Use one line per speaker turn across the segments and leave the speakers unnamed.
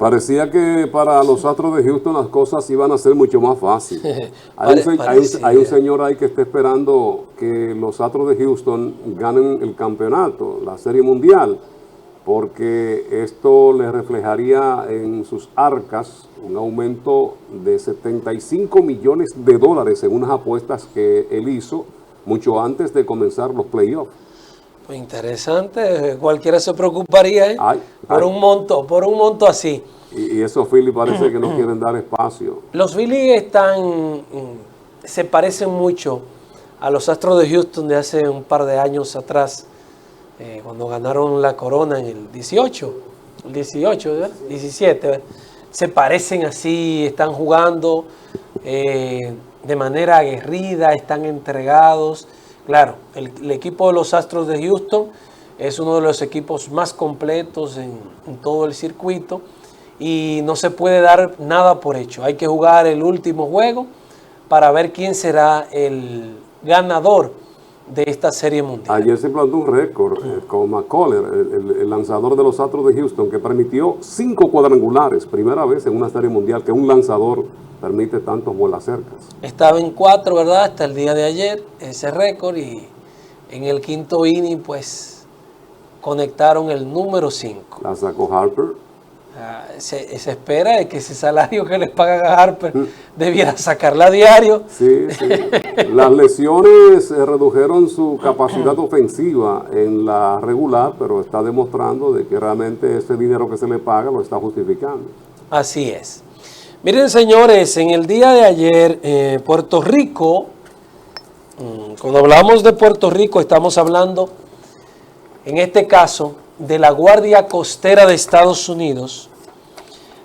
Parecía que para los Astros de Houston las cosas iban a ser mucho más fáciles. Hay un señor ahí que está esperando que los Astros de Houston ganen el campeonato, la Serie Mundial, porque esto le reflejaría en sus arcas un aumento de $75 millones en unas apuestas que él hizo mucho antes de comenzar los playoffs.
Pues interesante, cualquiera se preocuparía por un monto así.
Y esos Phillies parece que no quieren dar espacio.
Los Phillies se parecen mucho a los Astros de Houston de hace un par de años atrás, cuando ganaron la corona en el 17, ¿verdad? Se parecen así, están jugando de manera aguerrida, están entregados. Claro, el equipo de los Astros de Houston es uno de los equipos más completos en todo el circuito y no se puede dar nada por hecho. Hay que jugar el último juego para ver quién será el ganador de esta serie mundial.
Ayer se plantó un récord con McCuller, el lanzador de los Astros de Houston, que permitió 5 cuadrangulares, primera vez en una serie mundial que un lanzador permite tantos vuelas cercas.
Estaba en 4, ¿verdad? Hasta el día de ayer, ese récord, y en el quinto inning, pues, conectaron el número 5.
La sacó Harper.
Se espera de que ese salario que les pagan a Harper debiera sacarla a diario.
Sí, sí. Las lesiones redujeron su capacidad ofensiva en la regular, pero está demostrando de que realmente ese dinero que se le paga lo está justificando.
Así es. Miren, señores, en el día de ayer, Puerto Rico, cuando hablamos de Puerto Rico, estamos hablando, en este caso, de la Guardia Costera de Estados Unidos,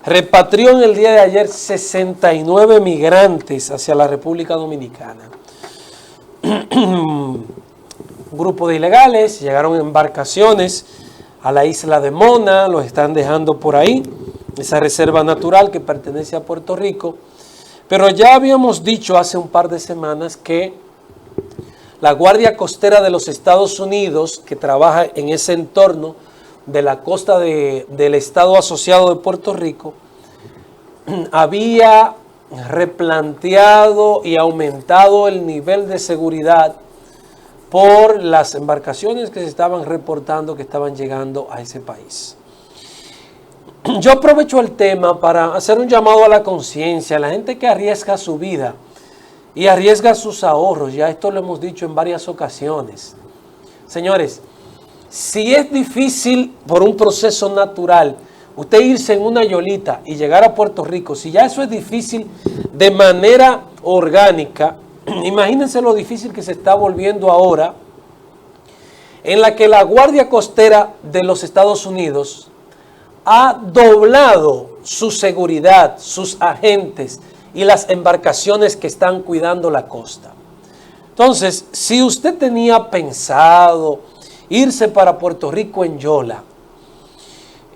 repatrió en el día de ayer 69 migrantes hacia la República Dominicana. Un grupo de ilegales llegaron en embarcaciones a la isla de Mona, los están dejando por ahí, esa reserva natural que pertenece a Puerto Rico. Pero ya habíamos dicho hace un par de semanas que la Guardia Costera de los Estados Unidos, que trabaja en ese entorno de la costa del Estado Asociado de Puerto Rico, había replanteado y aumentado el nivel de seguridad por las embarcaciones que se estaban reportando que estaban llegando a ese país. Yo aprovecho el tema para hacer un llamado a la conciencia, a la gente que arriesga su vida y arriesga sus ahorros. Ya esto lo hemos dicho en varias ocasiones. Señores, si es difícil por un proceso natural usted irse en una yolita y llegar a Puerto Rico, si ya eso es difícil de manera orgánica, imagínense lo difícil que se está volviendo ahora, en la que la Guardia Costera de los Estados Unidos ha doblado su seguridad, sus agentes y las embarcaciones que están cuidando la costa. Entonces, si usted tenía pensado irse para Puerto Rico en yola,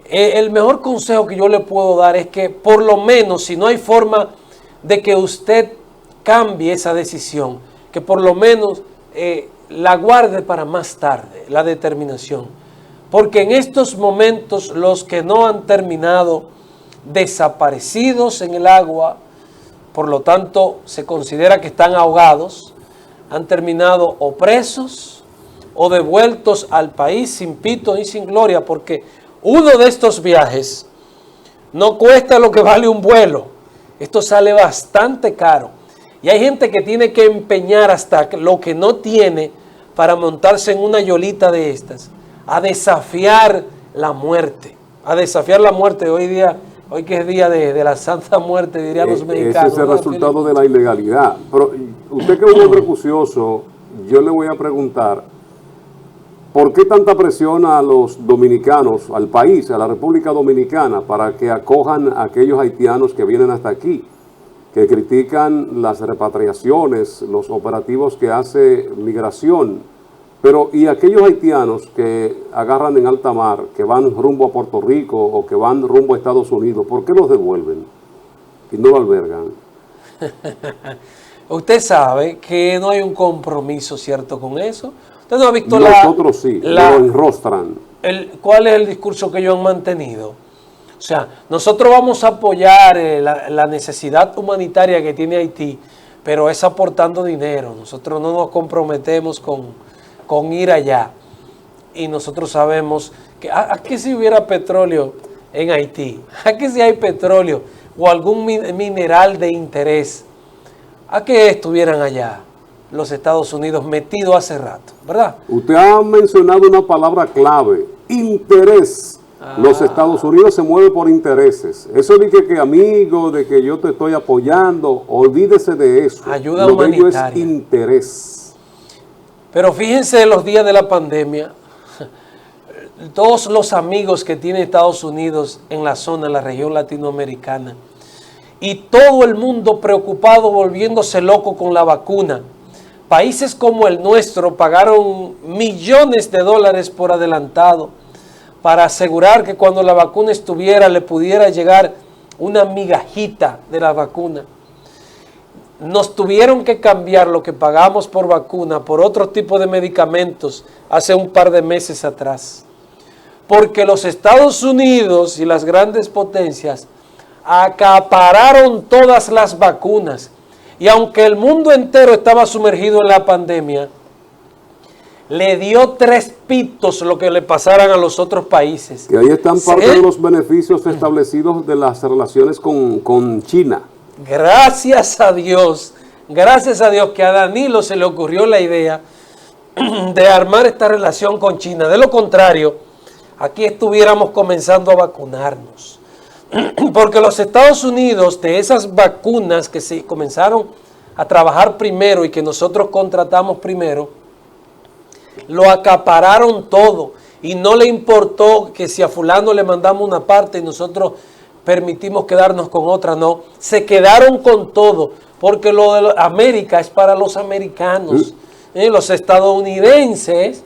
el mejor consejo que yo le puedo dar es que por lo menos, si no hay forma de que usted cambie esa decisión, que por lo menos la guarde para más tarde, la determinación. Porque en estos momentos los que no han terminado desaparecidos en el agua, por lo tanto se considera que están ahogados, han terminado o presos o devueltos al país sin pito ni sin gloria, porque uno de estos viajes no cuesta lo que vale un vuelo. Esto sale bastante caro. Y hay gente que tiene que empeñar hasta lo que no tiene para montarse en una yolita de estas, a desafiar la muerte. A desafiar la muerte hoy que es día de la Santa Muerte, dirían los mexicanos.
Ese es el resultado de la ilegalidad. Pero usted que es un hombre acucioso, yo le voy a preguntar, ¿por qué tanta presión a los dominicanos, al país, a la República Dominicana, para que acojan a aquellos haitianos que vienen hasta aquí, que critican las repatriaciones, los operativos que hace migración? Pero, ¿y aquellos haitianos que agarran en alta mar, que van rumbo a Puerto Rico o que van rumbo a Estados Unidos, por qué los devuelven y no lo albergan?
Usted sabe que no hay un compromiso cierto con eso. Usted no ha visto
Nosotros sí, lo enrostran.
¿Cuál es el discurso que ellos han mantenido? O sea, nosotros vamos a apoyar la necesidad humanitaria que tiene Haití, pero es aportando dinero. Nosotros no nos comprometemos con ir allá. Y nosotros sabemos que aquí si hubiera petróleo en Haití, aquí si hay petróleo o algún mineral de interés, a que estuvieran allá los Estados Unidos metidos hace rato, ¿verdad?
Usted ha mencionado una palabra clave, interés. Los Estados Unidos se mueven por intereses. Eso de que amigo, de que yo te estoy apoyando, olvídese de eso.
Ayuda
Lo de ello es
humanitaria.
interés.
Pero fíjense en los días de la pandemia, todos los amigos que tiene Estados Unidos en la zona, en la región latinoamericana, y todo el mundo preocupado, volviéndose loco con la vacuna. Países como el nuestro pagaron millones de dólares por adelantado para asegurar que cuando la vacuna estuviera le pudiera llegar una migajita de la vacuna. Nos tuvieron que cambiar lo que pagamos por vacuna por otro tipo de medicamentos hace un par de meses atrás. Porque los Estados Unidos y las grandes potencias acapararon todas las vacunas. Y aunque el mundo entero estaba sumergido en la pandemia, le dio 3 pitos lo que le pasaran a los otros países.
Que ahí están parte de los beneficios establecidos de las relaciones con China.
Gracias a Dios que a Danilo se le ocurrió la idea de armar esta relación con China. De lo contrario, aquí estuviéramos comenzando a vacunarnos. Porque los Estados Unidos, de esas vacunas que se comenzaron a trabajar primero y que nosotros contratamos primero, lo acapararon todo y no le importó que si a fulano le mandamos una parte y nosotros permitimos quedarnos con otra, no. Se quedaron con todo, porque lo de América es para los americanos. Los estadounidenses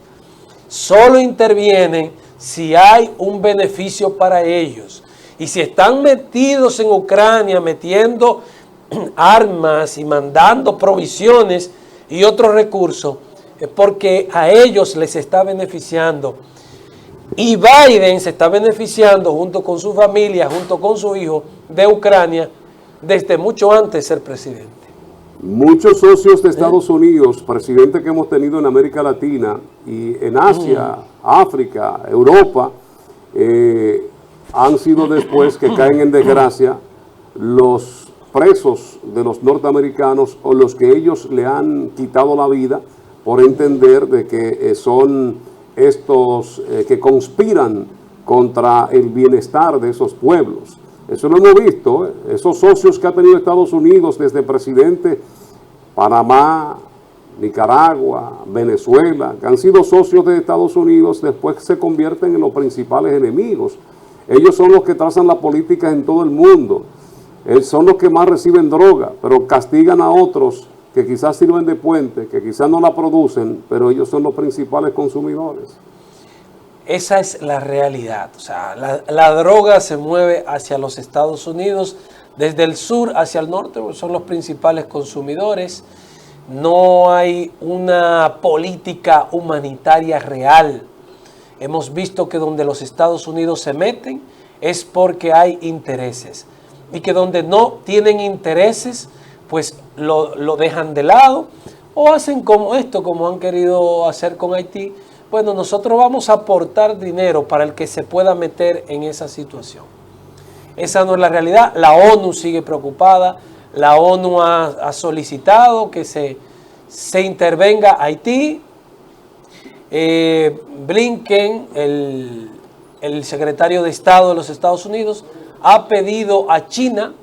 solo intervienen si hay un beneficio para ellos. Y si están metidos en Ucrania, metiendo armas y mandando provisiones y otros recursos, es porque a ellos les está beneficiando. Y Biden se está beneficiando junto con su familia, junto con su hijo, de Ucrania, desde mucho antes de ser presidente.
Muchos socios de Estados Unidos, presidentes que hemos tenido en América Latina y en Asia, África, Europa, han sido después que caen en desgracia los presos de los norteamericanos o los que ellos le han quitado la vida por entender de que son estos que conspiran contra el bienestar de esos pueblos. Eso lo hemos visto, esos socios que ha tenido Estados Unidos desde presidente, Panamá, Nicaragua, Venezuela, que han sido socios de Estados Unidos, después se convierten en los principales enemigos. Ellos son los que trazan la política en todo el mundo. Son los que más reciben droga, pero castigan a otros que quizás sirven de puente, que quizás no la producen, pero ellos son los principales consumidores.
Esa es la realidad. O sea, la droga se mueve hacia los Estados Unidos, desde el sur hacia el norte, son los principales consumidores. No hay una política humanitaria real. Hemos visto que donde los Estados Unidos se meten es porque hay intereses. Y que donde no tienen intereses, pues lo dejan de lado o hacen como esto, como han querido hacer con Haití. Bueno, nosotros vamos a aportar dinero para el que se pueda meter en esa situación. Esa no es la realidad. La ONU sigue preocupada. La ONU ha solicitado que se intervenga Haití. Blinken, el secretario de Estado de los Estados Unidos, ha pedido a China,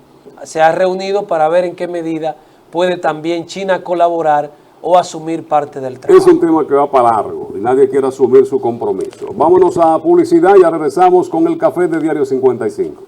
se ha reunido para ver en qué medida puede también China colaborar o asumir parte del trabajo.
Es un tema que va para largo y nadie quiere asumir su compromiso. Vámonos a publicidad y ya regresamos con el café de Diario 55.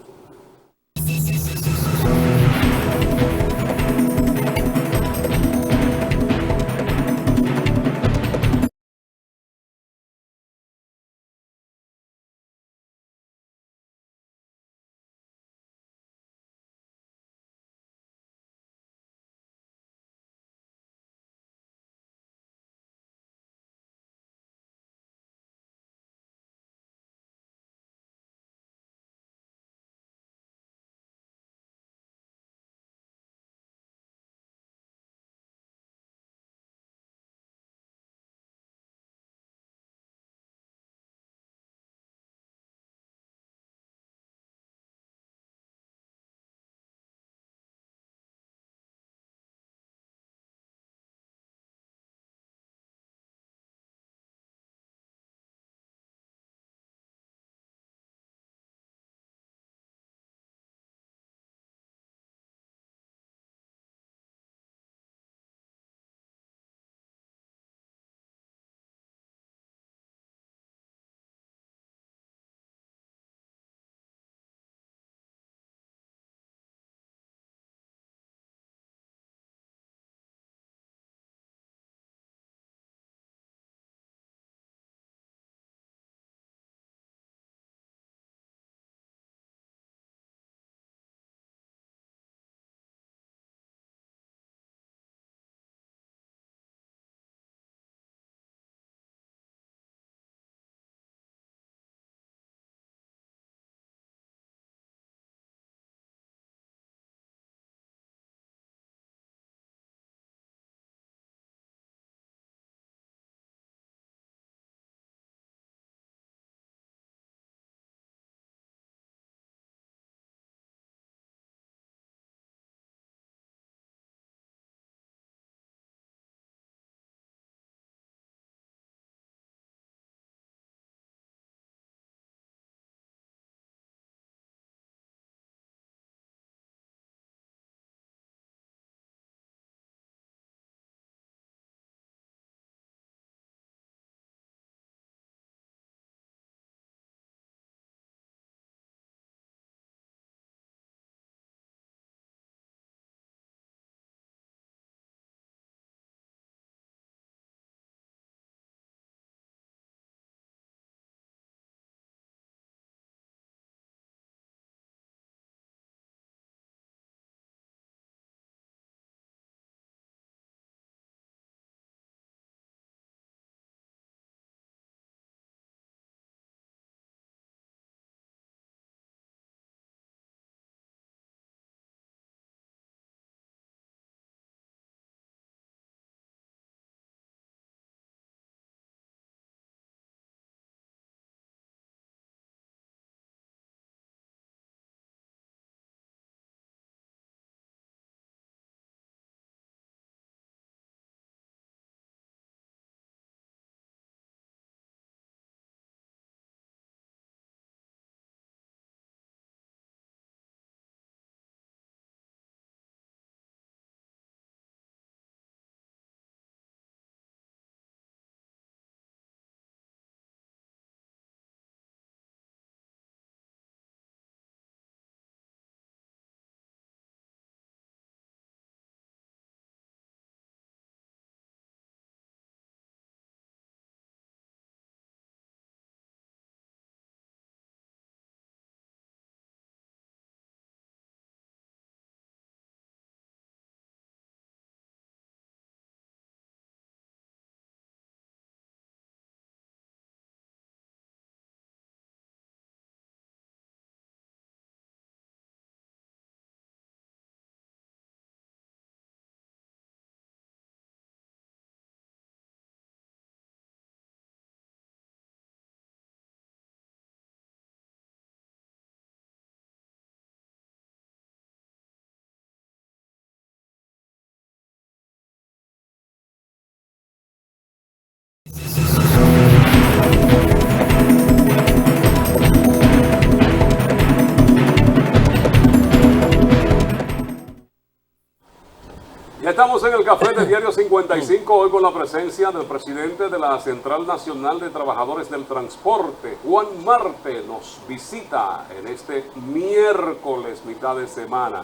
Estamos en el café de Diario 55, hoy con la presencia del presidente de la Central Nacional de Trabajadores del Transporte, Juan Marte, nos visita en este miércoles, mitad de semana.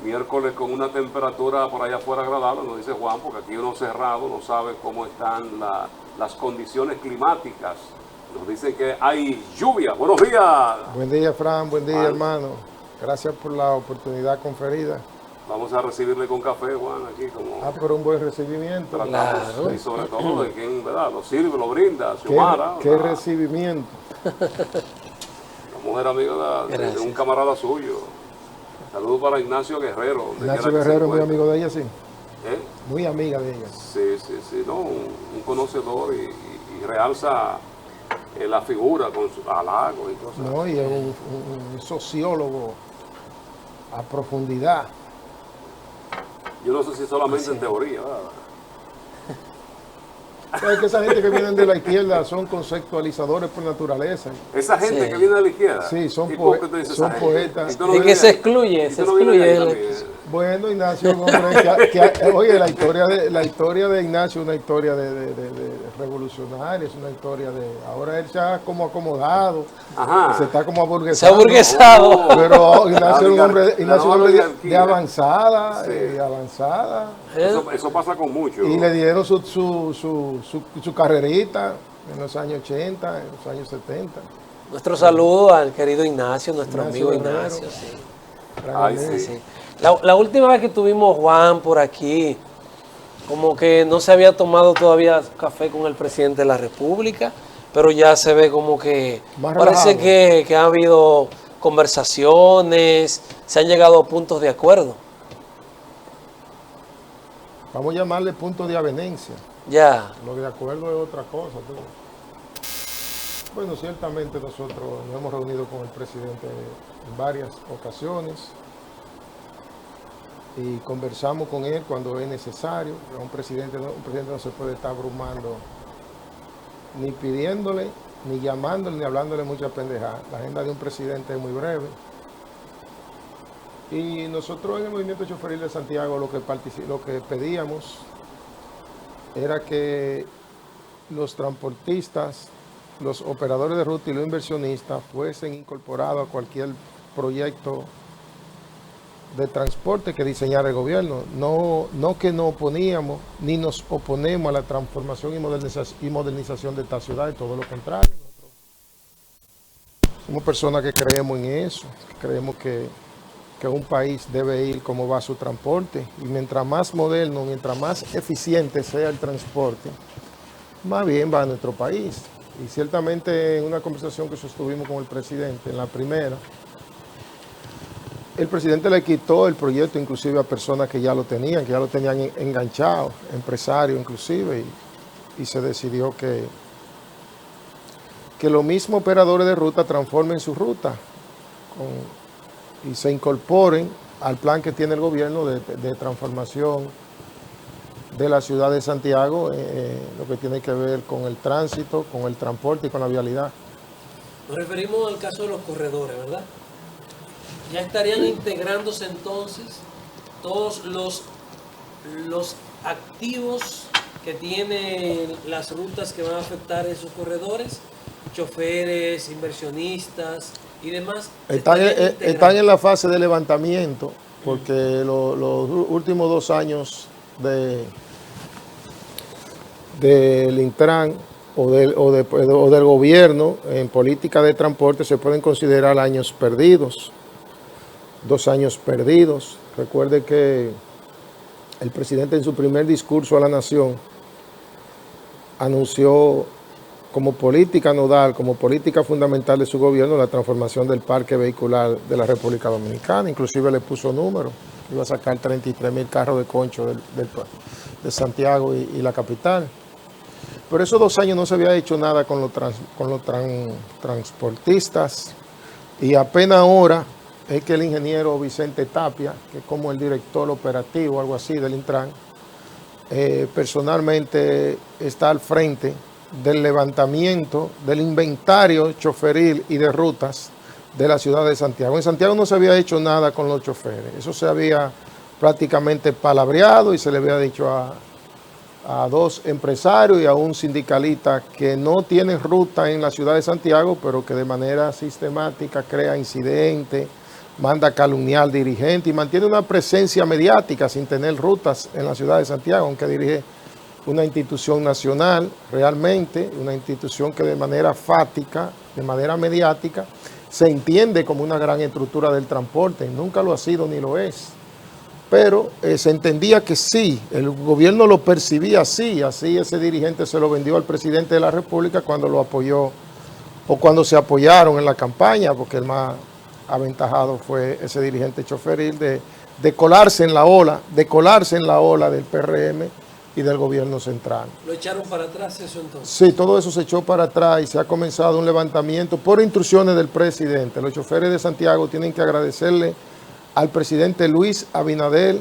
Miércoles con una temperatura por allá afuera agradable, nos dice Juan, porque aquí uno cerrado no sabe cómo están las condiciones climáticas. Nos dicen que hay lluvia. Buenos días.
Buen día, Fran. Buen día, hermano. Gracias por la oportunidad conferida.
Vamos a recibirle con café, Juan, aquí como...
Pero un buen recibimiento.
Tratamos, y sobre todo de quien, ¿verdad?, lo sirve, lo brinda, Xiomara.
¿Qué recibimiento?
La mujer amiga de un camarada suyo. Saludos para Ignacio Guerrero.
Ignacio Guerrero, muy amigo de ella, sí.
¿Eh?
Muy amiga de ella.
Sí, no, un conocedor y realza la figura con sus halagos y cosas.
No, y es un sociólogo a profundidad.
Yo no sé si solamente en teoría, ¿verdad?
¿Sabes que esa gente que viene de la izquierda son conceptualizadores por naturaleza?
Esa gente que viene de la izquierda.
Sí, son
poetas.
Y que se excluye,
Bueno, Ignacio, hombre, oye, la historia de Ignacio es una historia de revolucionaria, es una historia de... Ahora él se ha como acomodado, se está como aburguesado.
Se ha aburguesado.
Pero Ignacio es un hombre de avanzada, avanzada.
Eso pasa con muchos.
Y le dieron su carrerita en los años 80, en los años 70.
Nuestro saludo al querido Ignacio, nuestro amigo Ignacio. Sí.
Ay, sí.
La última vez que tuvimos Juan por aquí, como que no se había tomado todavía café con el presidente de la República, pero ya se ve como que parece que ha habido conversaciones, se han llegado a puntos de acuerdo.
Vamos a llamarle punto de avenencia.
Ya.
Lo de acuerdo es otra cosa. Bueno, ciertamente nosotros nos hemos reunido con el presidente en varias ocasiones y conversamos con él cuando es necesario. Un presidente no se puede estar abrumando ni pidiéndole, ni llamándole, ni hablándole mucha pendejada. La agenda de un presidente es muy breve. Y nosotros en el Movimiento Choferil de Santiago lo que pedíamos era que los transportistas, los operadores de ruta y los inversionistas fuesen incorporados a cualquier proyecto de transporte que diseñara el gobierno. No que nos oponíamos ni nos oponemos a la transformación y modernización de esta ciudad, y todo lo contrario. Somos personas que creemos en eso, que creemos que un país debe ir como va su transporte, y mientras más moderno, mientras más eficiente sea el transporte, más bien va a nuestro país. Y ciertamente en una conversación que sostuvimos con el presidente, en la primera, el presidente le quitó el proyecto inclusive a personas que ya lo tenían enganchado, empresarios inclusive, y se decidió que los mismos operadores de ruta transformen su ruta y se incorporen al plan que tiene el gobierno de transformación de la ciudad de Santiago, lo que tiene que ver con el tránsito, con el transporte y con la vialidad.
Nos referimos al caso de los corredores, ¿verdad? Ya estarían integrándose entonces todos los activos que tienen las rutas que van a afectar esos corredores, choferes, inversionistas y demás.
Están en la fase de levantamiento, porque los últimos 2 años del Intran o del gobierno en política de transporte se pueden considerar años perdidos, 2 años perdidos. Recuerde que el presidente en su primer discurso a la nación anunció como política nodal, como política fundamental de su gobierno, la transformación del parque vehicular de la República Dominicana. Inclusive le puso número, iba a sacar 33,000 carros de concho de Santiago y la capital. Pero esos 2 años no se había hecho nada con los transportistas, y apenas ahora es que el ingeniero Vicente Tapia, que es como el director operativo, algo así, del Intran, personalmente está al frente del levantamiento del inventario choferil y de rutas de la ciudad de Santiago. En Santiago no se había hecho nada con los choferes, eso se había prácticamente palabreado y se le había dicho a dos empresarios y a un sindicalista que no tienen ruta en la ciudad de Santiago, pero que de manera sistemática crea incidentes, manda calumniar dirigentes y mantiene una presencia mediática sin tener rutas en la ciudad de Santiago, aunque dirige una institución nacional, realmente, una institución que de manera fática, de manera mediática, se entiende como una gran estructura del transporte, nunca lo ha sido ni lo es. Pero se entendía que sí, el gobierno lo percibía así ese dirigente se lo vendió al presidente de la República cuando lo apoyó, o cuando se apoyaron en la campaña, porque el más aventajado fue ese dirigente choferil de colarse en la ola, del PRM y del gobierno central.
¿Lo echaron para atrás eso entonces?
Sí, todo eso se echó para atrás y se ha comenzado un levantamiento por instrucciones del presidente. Los choferes de Santiago tienen que agradecerle al presidente Luis Abinader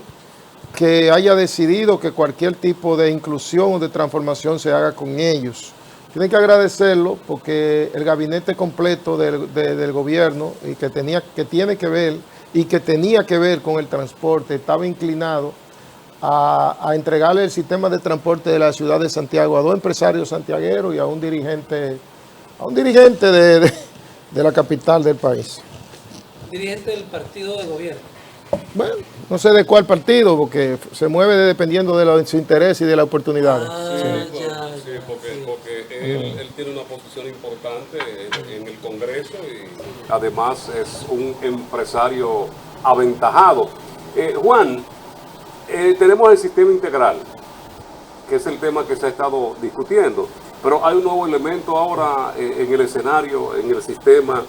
que haya decidido que cualquier tipo de inclusión o de transformación se haga con ellos. Tienen que agradecerlo porque el gabinete completo del gobierno y que tenía que ver con el transporte estaba inclinado a entregarle el sistema de transporte de la ciudad de Santiago a dos empresarios santiagueros y a un dirigente de la capital del país.
Dirigente del partido de gobierno.
Bueno, no sé de cuál partido, porque se mueve dependiendo de su interés y de la oportunidad.
Porque él tiene una posición importante en el Congreso y además es un empresario aventajado. Juan, tenemos el sistema integral, que es el tema que se ha estado discutiendo, pero hay un nuevo elemento ahora en el escenario, en el sistema,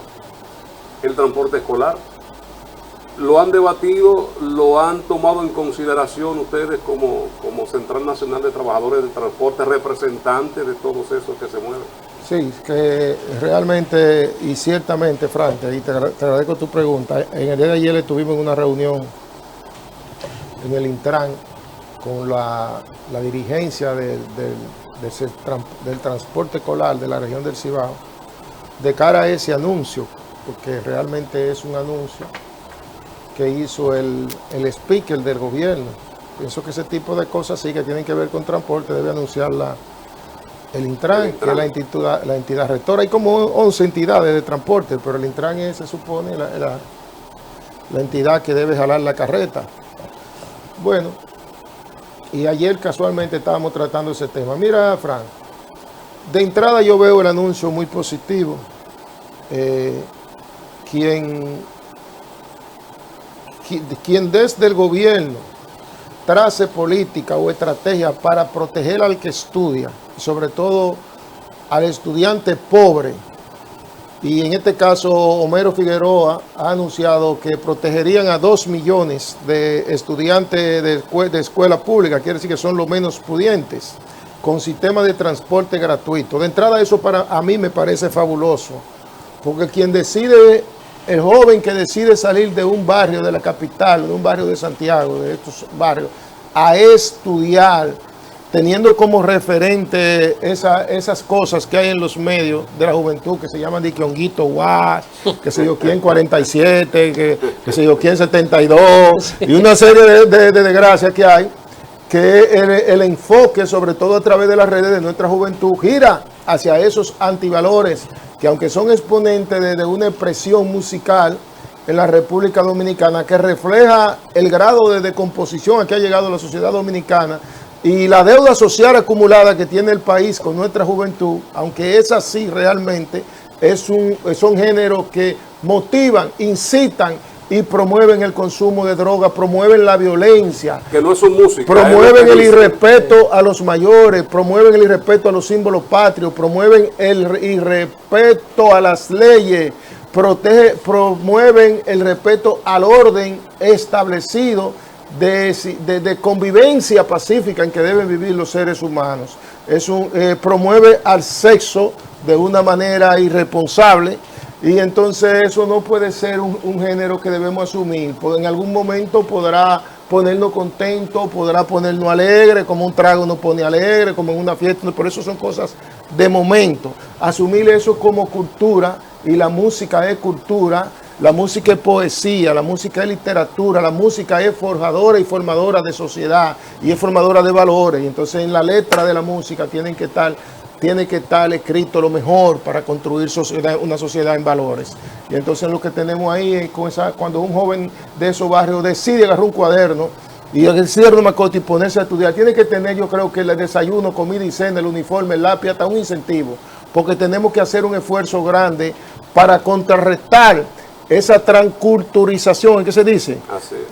el transporte escolar. ¿Lo han debatido, lo han tomado en consideración ustedes como Central Nacional de Trabajadores del Transporte, representantes de todos esos que se mueven?
Sí, que realmente y ciertamente, Frank, y te agradezco tu pregunta. En el día de ayer estuvimos en una reunión en el Intran con la dirigencia del transporte escolar de la región del Cibao, de cara a ese anuncio, porque realmente es un anuncio que hizo el speaker del gobierno. Pienso que ese tipo de cosas sí que tienen que ver con transporte debe anunciarla el Intran, que es la entidad rectora. Hay como 11 entidades de transporte, pero el Intran es, se supone, la entidad que debe jalar la carreta. Bueno, y ayer casualmente estábamos tratando ese tema. Mira, Frank, de entrada yo veo el anuncio muy positivo. Quien desde el gobierno trace política o estrategia para proteger al que estudia, sobre todo al estudiante pobre, y en este caso Homero Figueroa ha anunciado que protegerían a 2 millones de estudiantes de escuela pública, quiere decir que son los menos pudientes, con sistema de transporte gratuito. De entrada eso a mí me parece fabuloso, porque quien decide, el joven que decide salir de un barrio de la capital, de un barrio de Santiago, de estos barrios, a estudiar, teniendo como referente esas cosas que hay en los medios de la juventud, que se llaman de que Honguito Guas, que se yo quién 47, que se yo quién 72, y una serie de desgracias que hay, que el enfoque, sobre todo a través de las redes de nuestra juventud, gira hacia esos antivalores, que aunque son exponentes de una expresión musical en la República Dominicana, que refleja el grado de decomposición a que ha llegado la sociedad dominicana, y la deuda social acumulada que tiene el país con nuestra juventud, aunque es así realmente, son géneros que motivan, incitan y promueven el consumo de drogas, promueven la violencia.
Que no es su música.
Promueven el irrespeto a los mayores, promueven el irrespeto a los símbolos patrios, promueven el irrespeto a las leyes, promueven el respeto al orden establecido de convivencia pacífica en que deben vivir los seres humanos. Promueve al sexo de una manera irresponsable, y entonces eso no puede ser un género que debemos asumir. En algún momento podrá ponernos contentos, podrá ponernos alegres, como un trago nos pone alegre, como en una fiesta, por eso son cosas de momento. Asumir eso como cultura, y la música es cultura, La música es poesía, la música es literatura, la música es forjadora y formadora de sociedad y es formadora de valores. Y entonces en la letra de la música tiene que estar escrito lo mejor para construir una sociedad en valores. Y entonces lo que tenemos ahí es cuando un joven de esos barrios decide agarrar un cuaderno y decide una mascota y ponerse a estudiar, tiene que tener, yo creo que el desayuno, comida y cena, el uniforme, el lápiz, hasta un incentivo, porque tenemos que hacer un esfuerzo grande para contrarrestar esa transculturización, ¿qué se dice?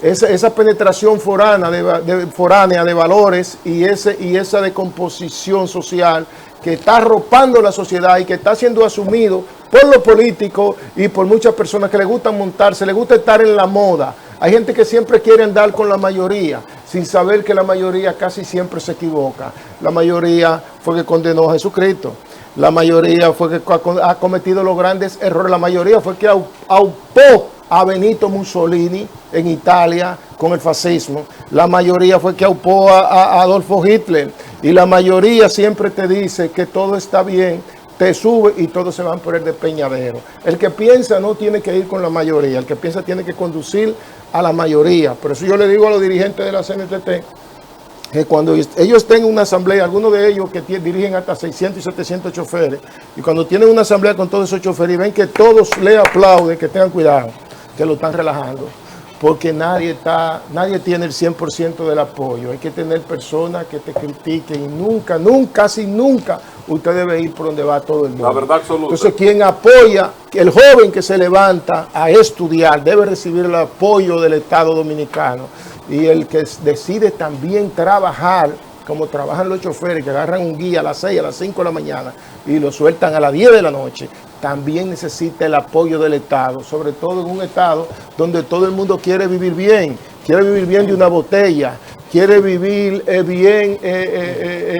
Esa penetración foránea de valores y esa decomposición social que está arropando la sociedad y que está siendo asumido por los políticos y por muchas personas que les gusta montarse, les gusta estar en la moda. Hay gente que siempre quiere andar con la mayoría, sin saber que la mayoría casi siempre se equivoca. La mayoría fue que condenó a Jesucristo. La mayoría fue que ha cometido los grandes errores. La mayoría fue que aupó a Benito Mussolini en Italia con el fascismo. La mayoría fue que aupó a Adolfo Hitler. Y la mayoría siempre te dice que todo está bien, te sube y todos se van por el despeñadero. El que piensa no tiene que ir con la mayoría. El que piensa tiene que conducir a la mayoría. Por eso yo le digo a los dirigentes de la CNTT, que cuando ellos tengan una asamblea, algunos de ellos que dirigen hasta 600 y 700 choferes, y cuando tienen una asamblea con todos esos choferes y ven que todos le aplauden, que tengan cuidado, que lo están relajando, porque nadie tiene el 100% del apoyo. Hay que tener personas que te critiquen y casi nunca usted debe ir por donde va todo el mundo.
La verdad absoluta. Entonces,
quien apoya, el joven que se levanta a estudiar debe recibir el apoyo del Estado Dominicano. Y el que decide también trabajar, como trabajan los choferes, que agarran un guía a las 6, a las 5 de la mañana y lo sueltan a las 10 de la noche, también necesita el apoyo del Estado, sobre todo en un Estado donde todo el mundo quiere vivir bien de una botella, quiere vivir bien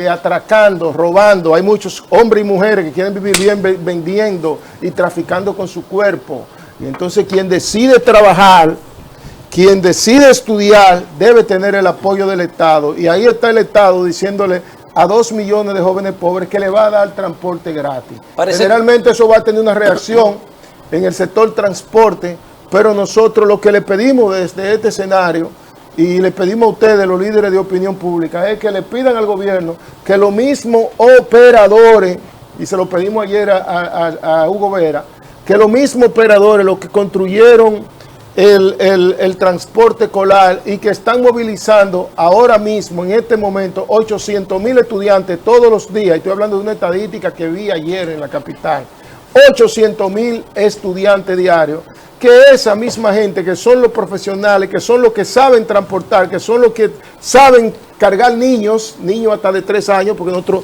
atracando, robando. Hay muchos hombres y mujeres que quieren vivir bien vendiendo y traficando con su cuerpo. Y entonces quien decide trabajar, quien decide estudiar, debe tener el apoyo del Estado. Y ahí está el Estado diciéndole a 2 millones de jóvenes pobres que le va a dar transporte gratis. Generalmente eso va a tener una reacción en el sector transporte, pero nosotros lo que le pedimos desde este escenario, y le pedimos a ustedes, los líderes de opinión pública, es que le pidan al gobierno que los mismos operadores, y se lo pedimos ayer a Hugo Vera, que los mismos operadores, los que construyeron el transporte escolar y que están movilizando ahora mismo, en este momento, 800,000 estudiantes todos los días. Estoy hablando de una estadística que vi ayer en la capital. 800,000 estudiantes diarios, que esa misma gente que son los profesionales, que son los que saben transportar, que son los que saben cargar niños hasta de 3 años, porque nosotros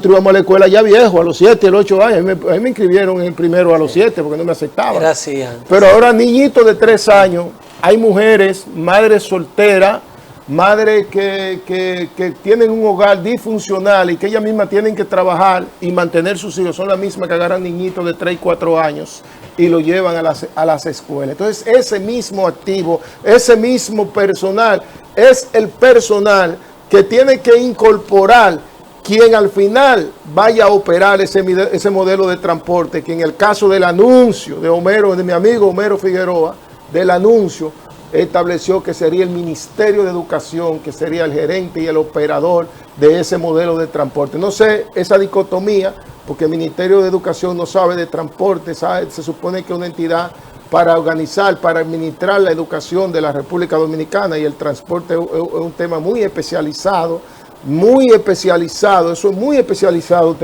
íbamos a la escuela ya viejos, a los 7, a los 8 años. A mí me inscribieron en el primero a los 7 porque no me aceptaban.
Era así antes.
Pero ahora niñitos de 3 años, hay mujeres, madres solteras, madres que tienen un hogar disfuncional y que ellas mismas tienen que trabajar y mantener sus hijos. Son las mismas que agarran niñitos de 3 y 4 años y lo llevan a las escuelas. Entonces ese mismo activo, ese mismo personal, es el personal que tiene que incorporar quien al final vaya a operar ese modelo de transporte, que en el caso del anuncio de mi amigo Homero Figueroa, del anuncio, estableció que sería el Ministerio de Educación, que sería el gerente y el operador de ese modelo de transporte. No sé esa dicotomía, porque el Ministerio de Educación no sabe de transporte, se supone que es una entidad para organizar, para administrar la educación de la República Dominicana, y el transporte es un tema muy especializado, eso es muy especializado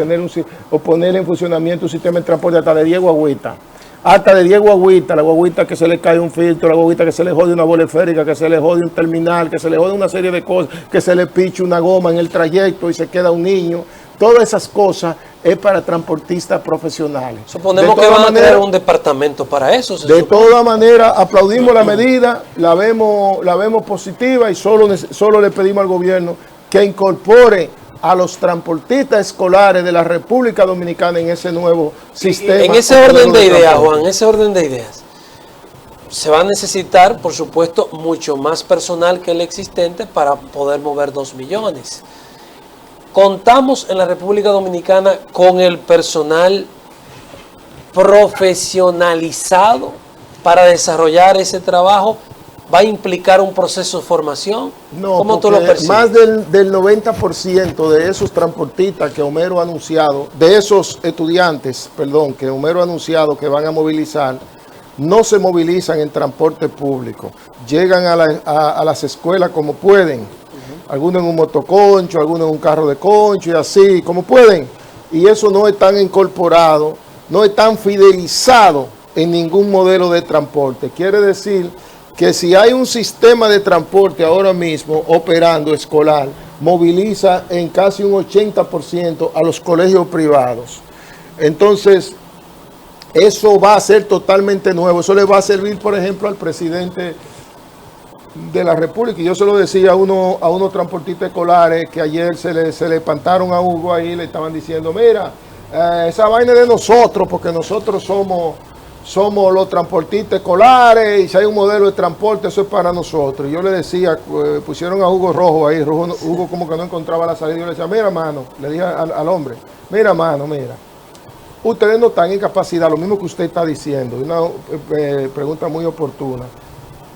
o poner en funcionamiento un sistema de transporte hasta de 10 guagüitas. Hasta de 10 guagüitas, la guagüita que se le cae un filtro, la guagüita que se le jode una bola esférica, que se le jode un terminal, que se le jode una serie de cosas, que se le piche una goma en el trayecto y se queda un niño. Todas esas cosas es para transportistas profesionales.
Suponemos que van a crear un departamento para eso.
De todas maneras, aplaudimos la medida, la vemos positiva, y solo le pedimos al gobierno que incorpore a los transportistas escolares de la República Dominicana en ese nuevo sistema.
En ese orden de ideas, Juan, en ese orden de ideas, se va a necesitar, por supuesto, mucho más personal que el existente para poder mover 2 millones. Contamos en la República Dominicana con el personal profesionalizado para desarrollar ese trabajo? ¿Va a implicar un proceso de formación?
No,
¿Cómo tú lo percibes?
Más del 90% de esos transportistas que Homero ha anunciado, de esos estudiantes, perdón, que Homero ha anunciado que van a movilizar, no se movilizan en transporte público. Llegan a las escuelas como pueden. Algunos en un motoconcho, algunos en un carro de concho y así, como pueden. Y eso no es tan incorporado, no es tan fidelizado en ningún modelo de transporte. Quiere decir que si hay un sistema de transporte ahora mismo operando escolar, moviliza en casi un 80% a los colegios privados. Entonces, eso va a ser totalmente nuevo. Eso le va a servir, por ejemplo, al presidente de la República. Y yo se lo decía a unos transportistas escolares que ayer se le espantaron a Hugo ahí, le estaban diciendo, mira, esa vaina es de nosotros, porque nosotros somos los transportistas escolares y si hay un modelo de transporte, eso es para nosotros. Y yo le decía, pusieron a Hugo rojo ahí, Hugo como que no encontraba la salida. Yo le decía, mira, mano, le dije al hombre, mira, mano, mira, ustedes no están en capacidad, lo mismo que usted está diciendo, una pregunta muy oportuna.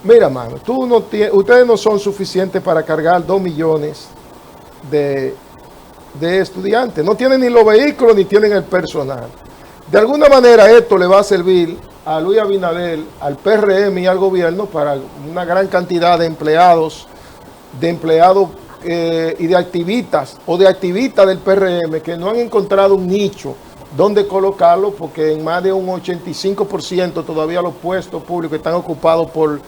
Mira, mano, ustedes no son suficientes para cargar 2 millones de estudiantes. No tienen ni los vehículos ni tienen el personal. De alguna manera esto le va a servir a Luis Abinader, al PRM y al gobierno para una gran cantidad de empleados y de activistas del PRM que no han encontrado un nicho donde colocarlo, porque en más de un 85% todavía los puestos públicos están ocupados por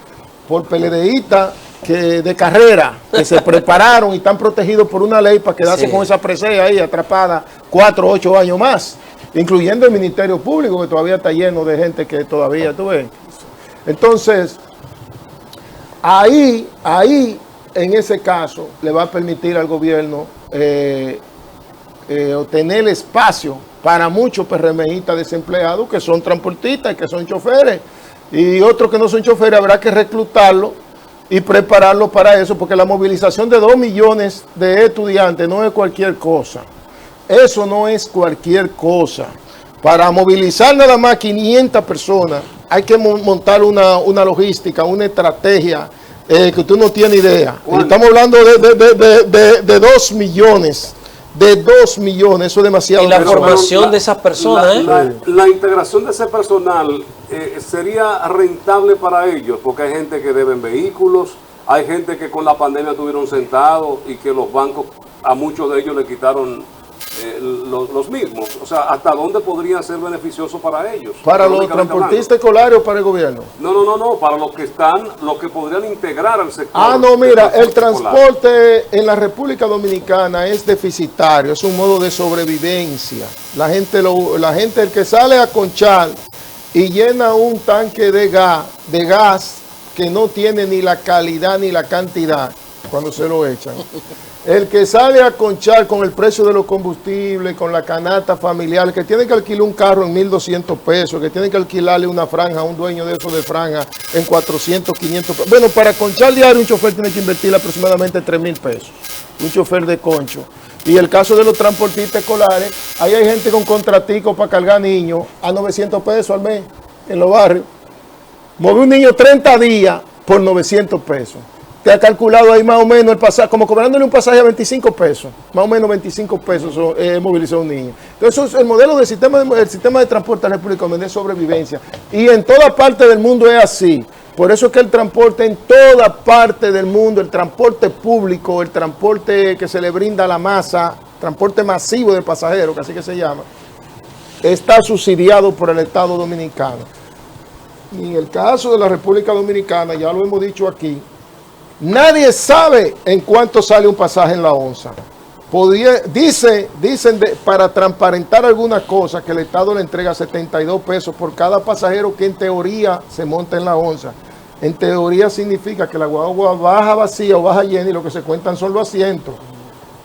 PLDistas de carrera, que se prepararon y están protegidos por una ley para quedarse con esa presea ahí atrapada 4 o 8 años más, incluyendo el Ministerio Público, que todavía está lleno de gente que todavía, tú ves. Entonces, ahí, en ese caso, le va a permitir al gobierno obtener espacio para muchos PRMistas desempleados que son transportistas y que son choferes. Y otros que no son choferes habrá que reclutarlos y prepararlos para eso, porque la movilización de 2 millones de estudiantes no es cualquier cosa. Eso no es cualquier cosa. Para movilizar nada más 500 personas hay que montar una logística, una estrategia que tú no tienes idea. Y estamos hablando de 2 millones. De 2 millones, eso es demasiado.
Y la formación de esas personas.
La integración de ese personal sería rentable para ellos, porque hay gente que deben vehículos, hay gente que con la pandemia estuvieron sentados y que los bancos, a muchos de ellos le quitaron los mismos. O sea, ¿hasta dónde podrían ser beneficiosos para ellos?
¿Para los transportistas escolares o para el gobierno?
No, para los que podrían integrar al sector.
No, mira, el transporte en la República Dominicana es deficitario, es un modo de sobrevivencia. La gente, el que sale a conchar y llena un tanque de gas que no tiene ni la calidad ni la cantidad cuando se lo echan. El que sale a conchar con el precio de los combustibles, con la canasta familiar, que tiene que alquilar un carro en 1.200 pesos, que tiene que alquilarle una franja a un dueño de eso de franja en 400, 500 pesos. Bueno, para conchar diario un chofer tiene que invertir aproximadamente 3.000 pesos, un chofer de concho. Y el caso de los transportistas escolares, ahí hay gente con contraticos para cargar niños a 900 pesos al mes en los barrios. Mueve un niño 30 días por 900 pesos. Te ha calculado ahí más o menos el pasaje, como cobrándole un pasaje a 25 pesos, más o menos 25 pesos movilizó un niño. Entonces, el modelo del sistema de transporte de la República Dominicana es sobrevivencia. Y en toda parte del mundo es así. Por eso es que el transporte en toda parte del mundo, el transporte público, el transporte que se le brinda a la masa, transporte masivo de pasajeros, que así que se llama, está subsidiado por el Estado Dominicano. Y en el caso de la República Dominicana, ya lo hemos dicho aquí, nadie sabe en cuánto sale un pasaje en la onza. Dicen para transparentar algunas cosas que el Estado le entrega 72 pesos por cada pasajero que en teoría se monta en la onza. En teoría significa que la guagua baja vacía o baja llena y lo que se cuentan son los asientos.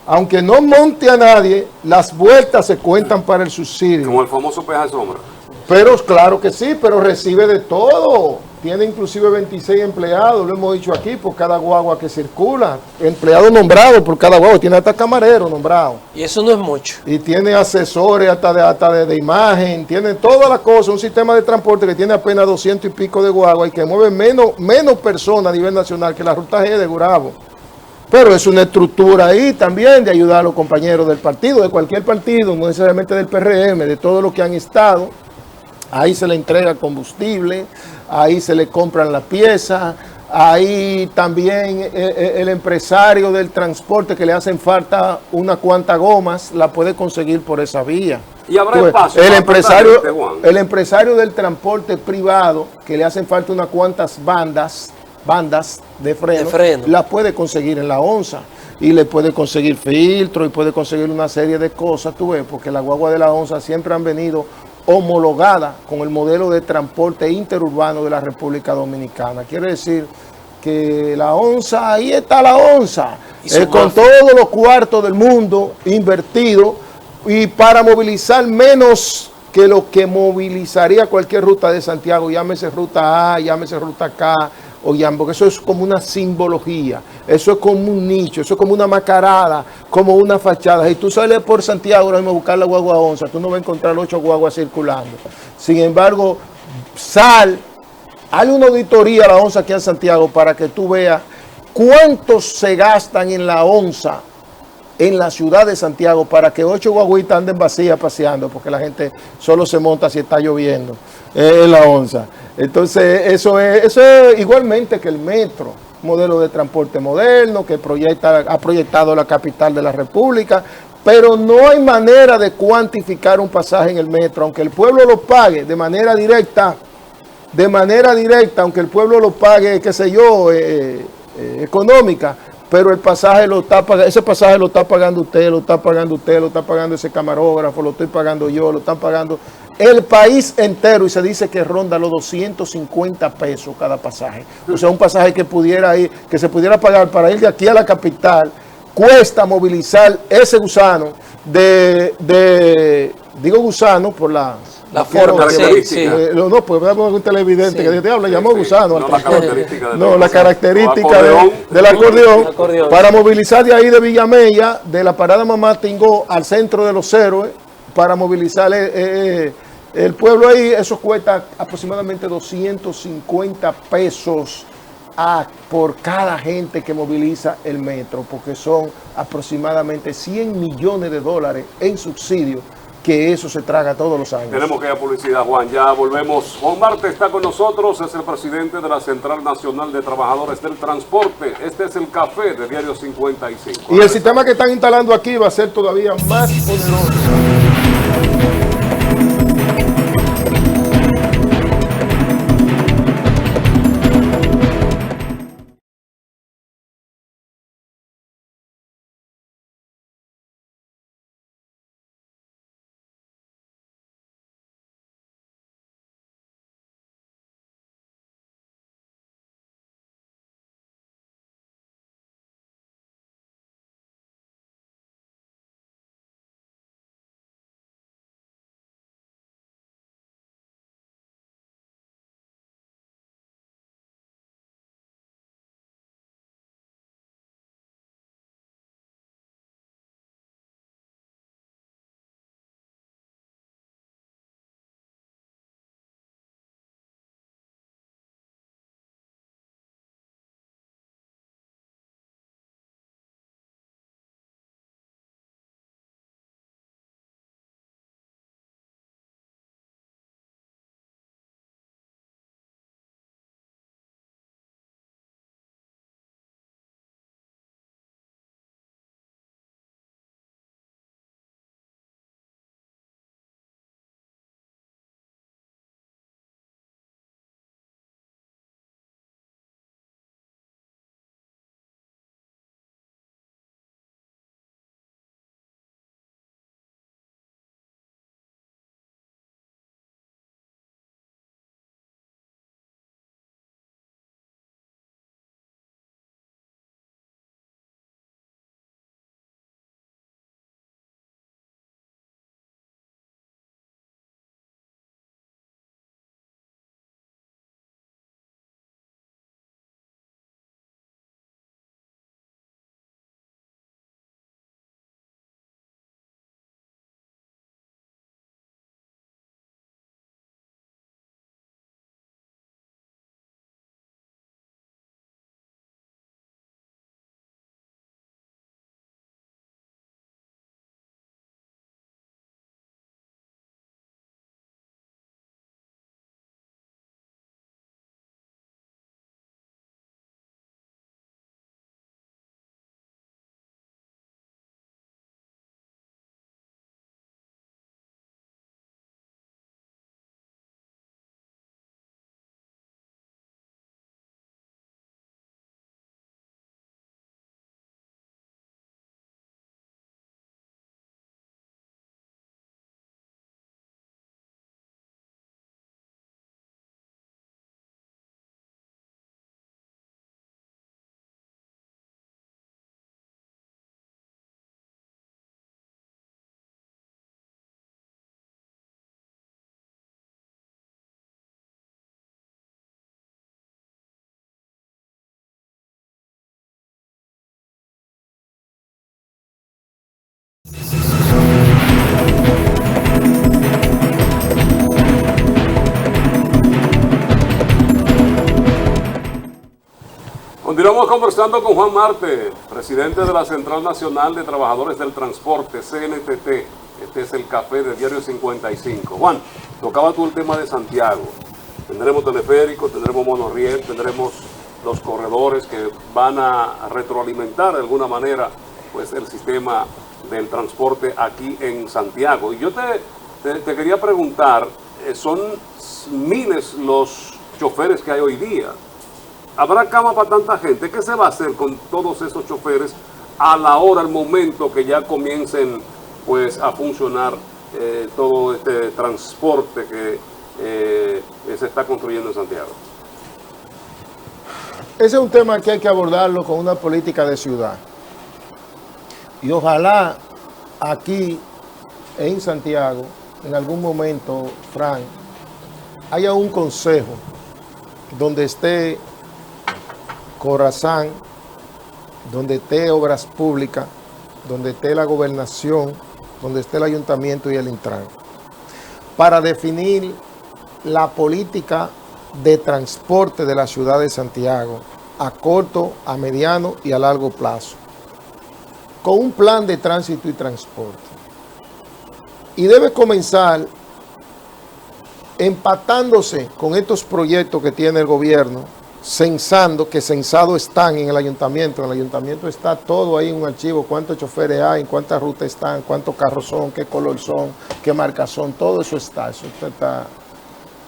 Aunque no monte a nadie, las vueltas se cuentan para el subsidio.
Como el famoso peaje sombra.
Pero claro que sí, pero recibe de todo. tiene inclusive 26 empleados, lo hemos dicho aquí, por cada guagua que circula, empleados nombrados por cada guagua, tiene hasta camarero nombrado.
Y eso no es mucho.
Y tiene asesores de imagen, tiene todas las cosas, un sistema de transporte que tiene apenas 200 y pico de guagua y que mueve menos personas a nivel nacional que la ruta G de Gurabo. Pero es una estructura ahí también de ayudar a los compañeros del partido, de cualquier partido, no necesariamente del PRM, de todos los que han estado. Ahí se le entrega combustible, ahí se le compran las piezas, ahí también el empresario del transporte que le hacen falta unas cuantas gomas, la puede conseguir por esa vía.
Y habrá espacio.
El empresario del transporte privado que le hacen falta unas cuantas bandas de freno, la puede conseguir en la ONSA. Y le puede conseguir filtro y puede conseguir una serie de cosas, tú ves, porque las guaguas de la ONSA siempre han venido homologada con el modelo de transporte interurbano de la República Dominicana. Quiere decir que la ONSA, ahí está la ONSA, con todos los cuartos del mundo invertidos y para movilizar menos que lo que movilizaría cualquier ruta de Santiago, llámese ruta A, llámese ruta K, porque eso es como una simbología, eso es como un nicho, eso es como una macarada, como una fachada. Si tú sales por Santiago ahora mismo a buscar la guagua onza, tú no vas a encontrar 8 guaguas circulando. Sin embargo, hay una auditoría a la onza aquí en Santiago para que tú veas cuántos se gastan en la onza en la ciudad de Santiago para que 8 guaguitas anden vacías paseando, porque la gente solo se monta si está lloviendo en la onza. Entonces, eso es igualmente que el metro, modelo de transporte moderno que ha proyectado la capital de la República, pero no hay manera de cuantificar un pasaje en el metro, aunque el pueblo lo pague de manera directa, aunque el pueblo lo pague, qué sé yo, económica, pero ese pasaje lo está pagando usted, lo está pagando ese camarógrafo, lo estoy pagando yo, lo están pagando el país entero, y se dice que ronda los 250 pesos cada pasaje. O sea, un pasaje que se pudiera pagar para ir de aquí a la capital, cuesta movilizar ese gusano digo gusano por la
forma,
sí.
No, pues veamos un televidente que te habla, llamó gusano.
La
característica del acordeón, para movilizar de ahí de Villamella, de la parada Mamá Tingó al centro de los Héroes, para movilizar el pueblo ahí, eso cuesta aproximadamente 250 pesos por cada gente que moviliza el metro, porque son aproximadamente 100 millones de dólares en subsidio que eso se traga todos los años.
Tenemos que ir a publicidad, Juan, ya volvemos. Juan Marte está con nosotros, es el presidente de la Central Nacional de Trabajadores del Transporte. Este es el café de Diario 55.
Y el sistema que están instalando aquí va a ser todavía más poderoso.
Estamos conversando con Juan Marte, presidente de la Central Nacional de Trabajadores del Transporte, CNTT. Este es el café de Diario 55. Juan, tocaba tú el tema de Santiago. Tendremos teleférico, tendremos monorriel, tendremos los corredores que van a retroalimentar de alguna manera pues el sistema del transporte aquí en Santiago. Y yo te quería preguntar, son miles los choferes que hay hoy día. ¿Habrá cama para tanta gente? ¿Qué se va a hacer con todos esos choferes a la hora, al momento que ya comiencen pues a funcionar todo este transporte que se está construyendo en Santiago?
Ese es un tema que hay que abordarlo con una política de ciudad. Y ojalá aquí en Santiago, en algún momento, Frank, haya un consejo donde esté Corazán, donde esté Obras Públicas, donde esté la Gobernación, donde esté el Ayuntamiento y el Intran, para definir la política de transporte de la ciudad de Santiago a corto, a mediano y a largo plazo, con un plan de tránsito y transporte. Y debe comenzar empatándose con estos proyectos que tiene el gobierno, censando, que censados están en el ayuntamiento. En el ayuntamiento está todo ahí en un archivo, cuántos choferes hay, cuántas rutas están, cuántos carros son, qué color son, qué marca son, todo eso está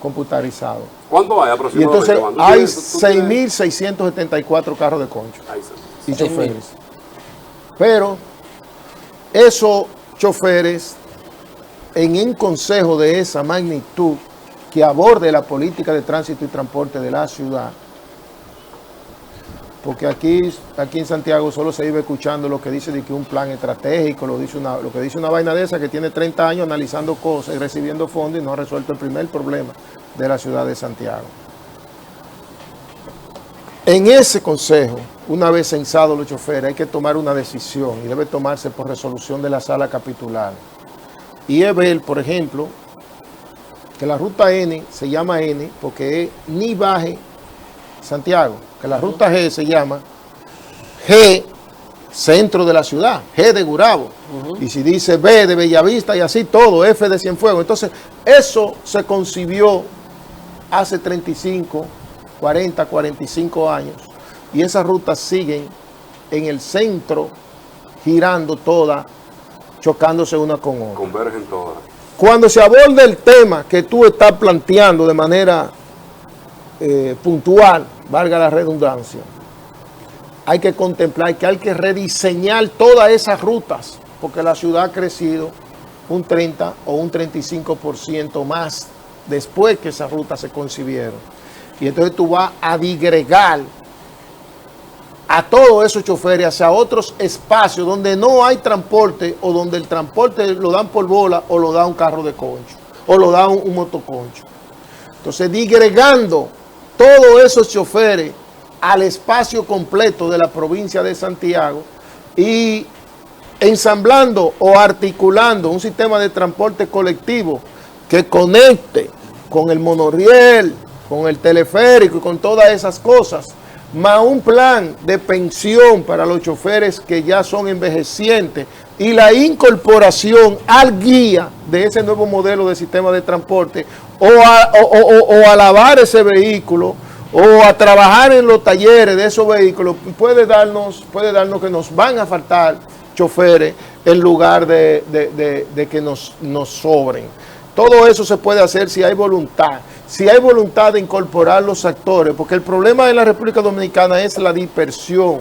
computarizado.
¿Cuánto hay aproximadamente?
Y entonces hay 6.674 carros de concho y choferes. Pero esos choferes, en un consejo de esa magnitud que aborde la política de tránsito y transporte de la ciudad, porque aquí en Santiago solo se iba escuchando lo que dice de que un plan estratégico, lo que dice una vaina de esa que tiene 30 años analizando cosas y recibiendo fondos y no ha resuelto el primer problema de la ciudad de Santiago. En ese consejo, una vez censados los choferes, hay que tomar una decisión y debe tomarse por resolución de la sala capitular. Y es ver, por ejemplo, que la ruta N se llama N porque es ni baje Santiago, que la ruta G se llama G, centro de la ciudad, G de Gurabo. Y si dice B de Bellavista y así todo, F de Cienfuegos. Entonces, eso se concibió hace 35, 40, 45 años. Y esas rutas siguen en el centro, girando todas, chocándose una con otra.
Convergen todas.
Cuando se aborda el tema que tú estás planteando de manera puntual, valga la redundancia, hay que contemplar que hay que rediseñar todas esas rutas, porque la ciudad ha crecido un 30 o un 35% más después que esas rutas se concibieron. Y entonces tú vas a digregar a todos esos choferes hacia otros espacios donde no hay transporte o donde el transporte lo dan por bola o lo da un carro de concho o lo da un motoconcho. Entonces, digregando todos esos choferes al espacio completo de la provincia de Santiago y ensamblando o articulando un sistema de transporte colectivo que conecte con el monorriel, con el teleférico y con todas esas cosas, más un plan de pensión para los choferes que ya son envejecientes y la incorporación al guía de ese nuevo modelo de sistema de transporte o a lavar ese vehículo o a trabajar en los talleres de esos vehículos, puede darnos que nos van a faltar choferes en lugar de que nos sobren. Todo eso se puede hacer si hay voluntad. Si hay voluntad de incorporar los actores, porque el problema de la República Dominicana es la dispersión.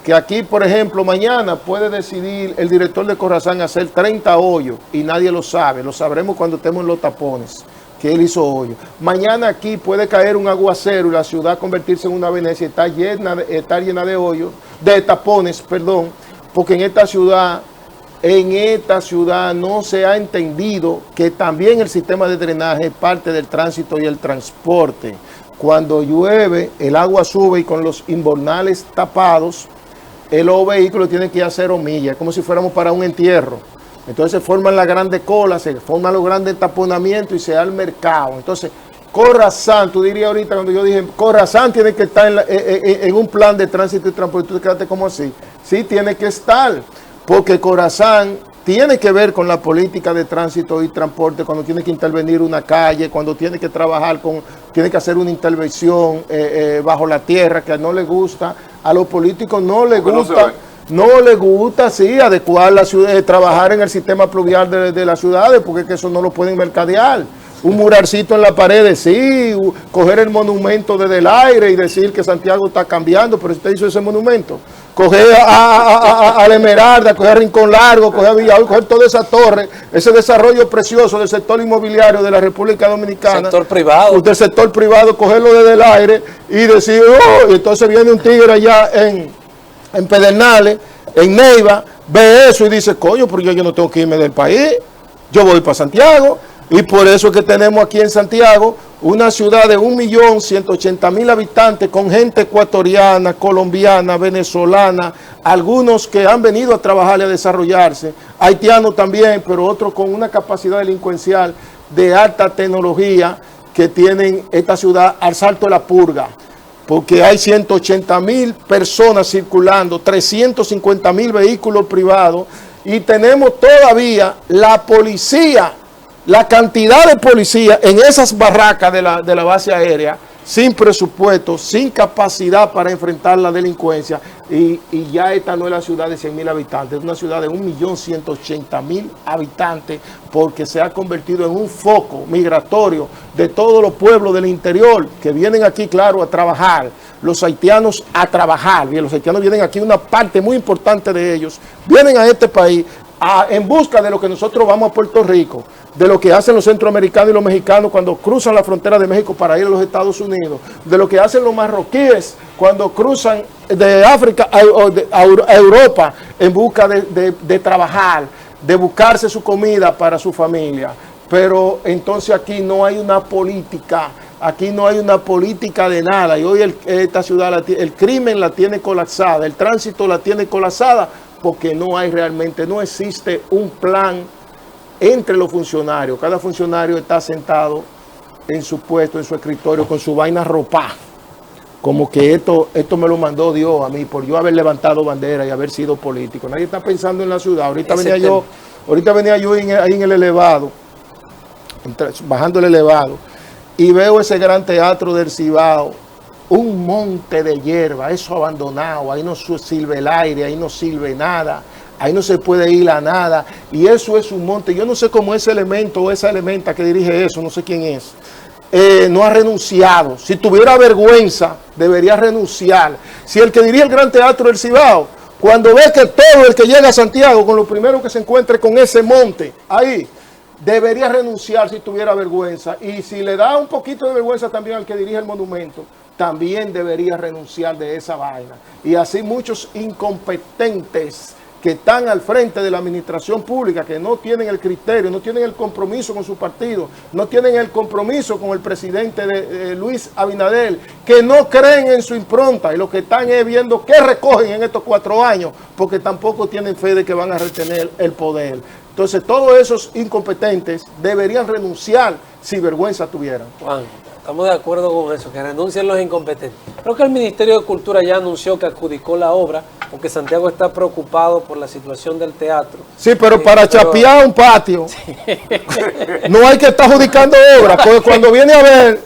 Que aquí, por ejemplo, mañana puede decidir el director de Corazán hacer 30 hoyos y nadie lo sabe. Lo sabremos cuando estemos en los tapones, que él hizo hoyos. Mañana aquí puede caer un aguacero y la ciudad convertirse en una Venecia y estar llena de hoyos, de tapones, perdón, porque en esta ciudad no se ha entendido que también el sistema de drenaje es parte del tránsito y el transporte. Cuando llueve, el agua sube y con los invernales tapados, los vehículos tienen que ir a 0 millas, como si fuéramos para un entierro. Entonces se forman las grandes colas, se forman los grandes taponamientos y se da el mercado. Entonces, Corrazán, tú dirías ahorita cuando yo dije, Corrazán tiene que estar en un plan de tránsito y transporte, tú te quedaste como así. Sí, tiene que estar, porque Corrazán tiene que ver con la política de tránsito y transporte, cuando tiene que intervenir una calle, cuando tiene que trabajar tiene que hacer una intervención bajo la tierra, que no le gusta, a los políticos no les gusta. No le gusta, sí, adecuar la ciudad, trabajar en el sistema pluvial de las ciudades, porque es que eso no lo pueden mercadear. Un muralcito en la pared, sí, coger el monumento desde el aire y decir que Santiago está cambiando, pero usted hizo ese monumento. Coger a La Esmeralda, coger a Rincón Largo, coger a Villalba, coger toda esa torre, ese desarrollo precioso del sector inmobiliario de la República Dominicana.
Sector privado.
Del sector privado, cogerlo desde el aire y decir, oh, y entonces viene un tigre allá en Pedernales, en Neiva, ve eso y dice, coño, pero yo no tengo que irme del país, yo voy para Santiago. Y por eso es que tenemos aquí en Santiago una ciudad de 1.180.000 habitantes con gente ecuatoriana, colombiana, venezolana, algunos que han venido a trabajar y a desarrollarse, haitianos también, pero otros con una capacidad delincuencial de alta tecnología que tienen esta ciudad al salto de la purga. Porque hay 180.000 personas circulando, 350.000 vehículos privados y tenemos todavía la policía, la cantidad de policía en esas barracas de la base aérea, sin presupuesto, sin capacidad para enfrentar la delincuencia, y ya esta no es la ciudad de 100.000 habitantes, es una ciudad de 1.180.000 habitantes, porque se ha convertido en un foco migratorio de todos los pueblos del interior, que vienen aquí, claro, a trabajar, los haitianos a trabajar, bien, los haitianos vienen aquí, una parte muy importante de ellos, vienen a este país en busca de lo que nosotros vamos a Puerto Rico, de lo que hacen los centroamericanos y los mexicanos cuando cruzan la frontera de México para ir a los Estados Unidos, de lo que hacen los marroquíes cuando cruzan de África a Europa en busca de trabajar, de buscarse su comida para su familia. Pero entonces aquí no hay una política, aquí no hay una política de nada, y hoy esta ciudad, el crimen la tiene colapsada, el tránsito la tiene colapsada, porque no hay realmente, no existe un plan entre los funcionarios. Cada funcionario está sentado en su puesto, en su escritorio, con su vaina ropa. Como que esto me lo mandó Dios a mí, por yo haber levantado bandera y haber sido político. Nadie está pensando en la ciudad. Ahorita venía yo ahí en el elevado, bajando el elevado, y veo ese gran teatro del Cibao, un monte de hierba, eso abandonado, ahí no sirve el aire, ahí no sirve nada, ahí no se puede ir a nada, y eso es un monte. Yo no sé cómo ese elemento o esa elementa que dirige eso, no sé quién es, no ha renunciado. Si tuviera vergüenza, debería renunciar. Si el que dirige el Gran Teatro del Cibao, cuando ve que todo el que llega a Santiago, con lo primero que se encuentre con ese monte, ahí, debería renunciar si tuviera vergüenza. Y si le da un poquito de vergüenza también al que dirige el monumento, también debería renunciar de esa vaina. Y así muchos incompetentes que están al frente de la administración pública, que no tienen el criterio, no tienen el compromiso con su partido, no tienen el compromiso con el presidente Luis Abinader, que no creen en su impronta, y lo que están es viendo qué recogen en estos 4 años, porque tampoco tienen fe de que van a retener el poder. Entonces todos esos incompetentes deberían renunciar si vergüenza tuvieran.
Juan, estamos de acuerdo con eso, que renuncien los incompetentes. Creo que el Ministerio de Cultura ya anunció que adjudicó la obra, porque Santiago está preocupado por la situación del teatro.
Sí, pero para chapear un patio, sí, no hay que estar adjudicando obras, porque cuando viene a ver,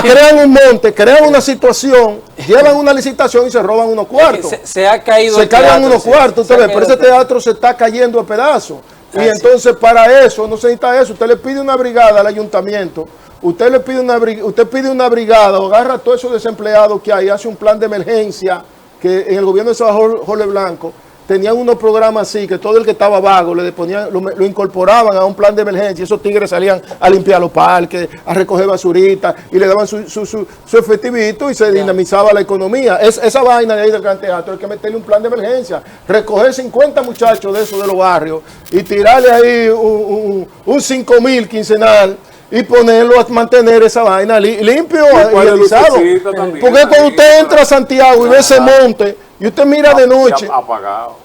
crean un monte, crean una situación, llevan una licitación y se roban unos cuartos.
Se ha caído
se cargan unos cuartos, pero ese teatro se está cayendo a pedazos. Y entonces para eso, no se necesita eso, usted le pide una brigada al ayuntamiento, usted pide una brigada, o agarra a todos esos desempleados que hay, hace un plan de emergencia, que en el gobierno de Salvador Jorge Blanco tenían unos programas así, que todo el que estaba vago lo incorporaban a un plan de emergencia, y esos tigres salían a limpiar los parques, a recoger basuritas, y le daban su efectivito y se dinamizaba la economía. Esa vaina de ahí del Gran Teatro hay que meterle un plan de emergencia, recoger 50 muchachos de esos de los barrios y tirarle ahí un 5.000 quincenal, y ponerlo a mantener esa vaina limpio y realizado. Porque cuando usted entra a Santiago y ve ese monte, y usted mira de noche, apagado.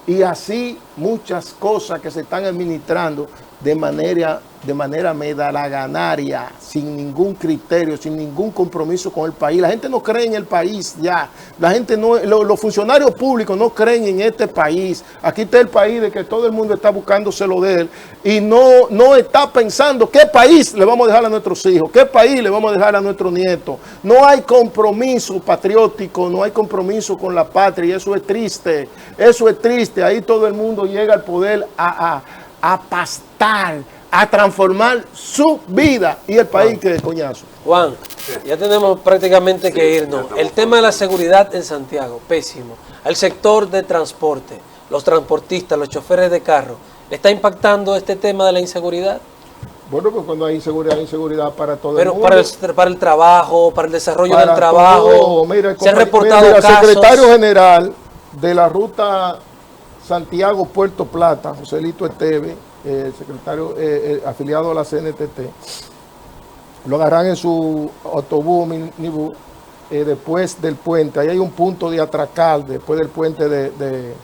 Y así muchas cosas que se están administrando de manera de manera medalaganaria, sin ningún criterio, sin ningún compromiso con el país. La gente no cree en el país ya. La gente no, los funcionarios públicos no creen en este país. Aquí está el país de que todo el mundo está buscándoselo de él y no está pensando qué país le vamos a dejar a nuestros hijos, qué país le vamos a dejar a nuestros nietos. No hay compromiso patriótico, no hay compromiso con la patria y eso es triste. Eso es triste. Ahí todo el mundo llega al poder a pastar, a transformar su vida y el país que de coñazo.
Juan, ya tenemos prácticamente que irnos. El tema de la seguridad en Santiago, pésimo. El sector de transporte, los transportistas, los choferes de carro, ¿le está impactando este tema de la inseguridad?
Bueno, pues cuando hay inseguridad para todo
Pero
el mundo.
para el trabajo, para el desarrollo
Para
del trabajo,
todo. Mira,
se han reportado
el
casos.
secretario general de la ruta Santiago-Puerto Plata, Joselito Esteve, el secretario afiliado a la CNTT, lo agarran en su autobús, minibús, después del puente. Ahí hay un punto de atracar, después del puente de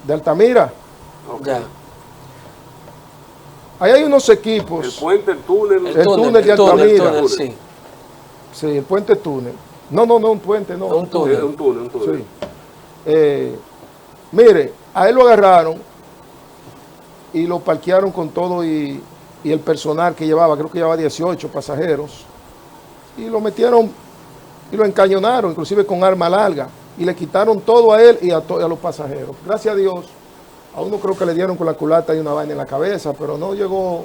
Altamira.
Ok.
Ya.
Ahí hay unos equipos.
El puente, el túnel.
El túnel de Altamira.
sí.
Sí, el puente túnel. No, un puente, no.
Un túnel.
Un túnel.
Sí. Mire, a él lo agarraron y lo parquearon con todo y el personal que llevaba, creo que llevaba 18 pasajeros, y lo metieron y lo encañonaron, inclusive con arma larga, y le quitaron todo a él y a los pasajeros. Gracias a Dios, a uno creo que le dieron con la culata y una vaina en la cabeza, pero no llegó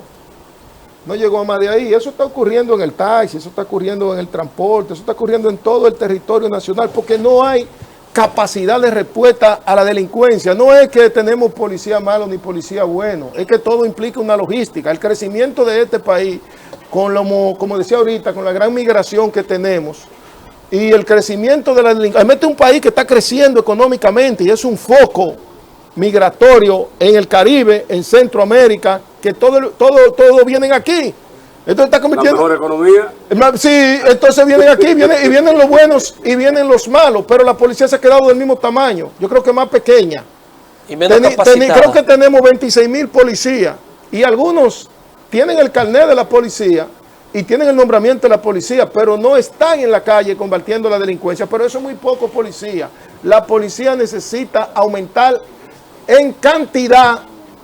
a más de ahí. Eso está ocurriendo en el taxi, eso está ocurriendo en el transporte, eso está ocurriendo en todo el territorio nacional, porque no hay capacidad de respuesta a la delincuencia. No es que tenemos policía malo ni policía bueno, es que todo implica una logística. El crecimiento de este país, como decía ahorita, con la gran migración que tenemos y el crecimiento de la delincuencia, es un país que está creciendo económicamente y es un foco migratorio en el Caribe, en Centroamérica, que todo vienen aquí. Entonces está convirtiendo...
La mejor economía.
Sí, entonces vienen aquí, y vienen los buenos y vienen los malos, pero la policía se ha quedado del mismo tamaño, yo creo que más pequeña.
Y menos capacitada.
Creo que tenemos 26,000 policías y algunos tienen el carnet de la policía y tienen el nombramiento de la policía, pero no están en la calle combatiendo la delincuencia, pero eso es muy poco policía. La policía necesita aumentar en cantidad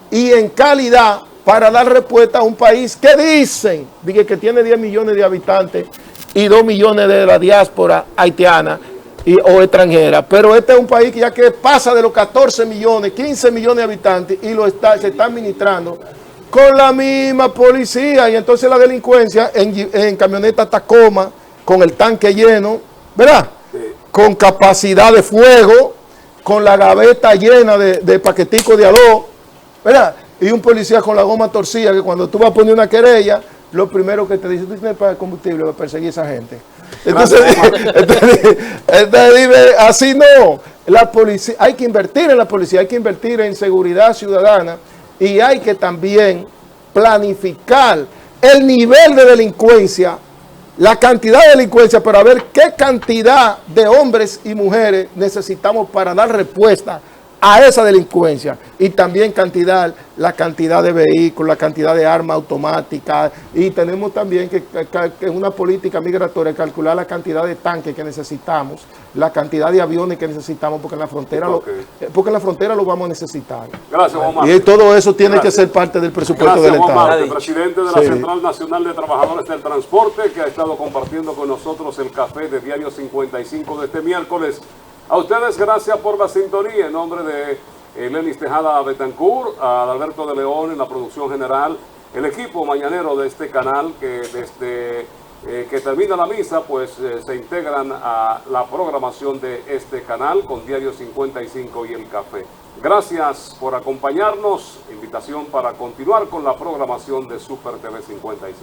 y en calidad para dar respuesta a un país que dicen que tiene 10 millones de habitantes y 2 millones de la diáspora haitiana o extranjera. Pero este es un país que ya que pasa de los 14 millones, 15 millones de habitantes y se está administrando con la misma policía. Y entonces la delincuencia en camioneta Tacoma, con el tanque lleno, ¿verdad? Con capacidad de fuego, con la gaveta llena de paqueticos de aló, ¿verdad? Y un policía con la goma torcida, que cuando tú vas a poner una querella, lo primero que te dice, tú tienes para combustible para perseguir a esa gente. Entonces dime, así no. La policía, hay que invertir en la policía, hay que invertir en seguridad ciudadana y hay que también planificar el nivel de delincuencia, la cantidad de delincuencia, para ver qué cantidad de hombres y mujeres necesitamos para dar respuesta a esa delincuencia, y también la cantidad de vehículos, la cantidad de armas automáticas, y tenemos también que en una política migratoria calcular la cantidad de tanques que necesitamos, la cantidad de aviones que necesitamos, porque en la frontera lo vamos a necesitar.
Gracias, Juan Marte.
Y todo eso tiene que ser parte del presupuesto del
Juan
Estado.
Marte, presidente de la Central Nacional de Trabajadores del Transporte, que ha estado compartiendo con nosotros el café de Diario 55 de este miércoles. A ustedes, gracias por la sintonía. En nombre de Lenis Tejada Betancourt, a Alberto de León en la producción general, el equipo mañanero de este canal, que desde que termina la misa, pues se integran a la programación de este canal con Diario 55 y el café. Gracias por acompañarnos. Invitación para continuar con la programación de Super TV 55.